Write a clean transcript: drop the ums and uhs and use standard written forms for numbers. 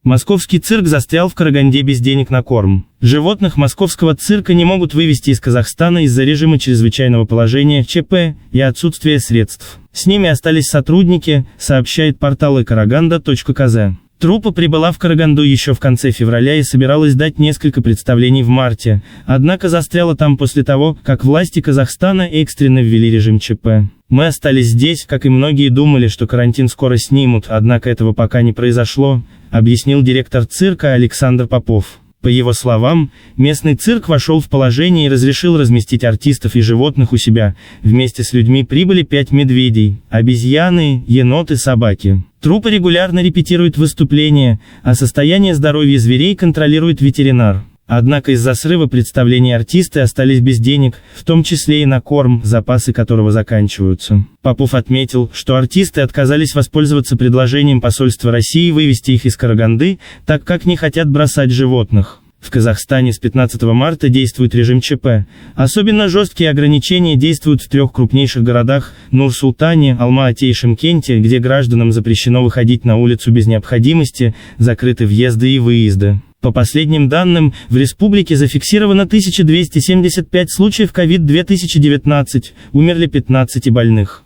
Московский цирк застрял в Караганде без денег на корм. Животных московского цирка не могут вывести из Казахстана из-за режима чрезвычайного положения ЧП и отсутствия средств. С ними остались сотрудники, сообщает портал ekaraganda.kz. Труппа прибыла в Караганду еще в конце февраля и собиралась дать несколько представлений в марте, однако застряла там после того, как власти Казахстана экстренно ввели режим ЧП. «Мы остались здесь, как и многие думали, что карантин скоро снимут, однако этого пока не произошло», объяснил директор цирка Александр Попов. По его словам, местный цирк вошел в положение и разрешил разместить артистов и животных у себя. Вместе с людьми прибыли 5 медведей, обезьяны, еноты, собаки. Труппа регулярно репетирует выступления, а состояние здоровья зверей контролирует ветеринар. Однако из-за срыва представлений артисты остались без денег, в том числе и на корм, запасы которого заканчиваются. Попов отметил, что артисты отказались воспользоваться предложением посольства России вывести их из Караганды, так как не хотят бросать животных. В Казахстане с 15 марта действует режим ЧП. Особенно жесткие ограничения действуют в 3 крупнейших городах – Нур-Султане, Алма-Ате и Шымкенте, где гражданам запрещено выходить на улицу без необходимости, закрыты въезды и выезды. По последним данным, в республике зафиксировано 1275 случаев COVID-2019, умерли 15 больных.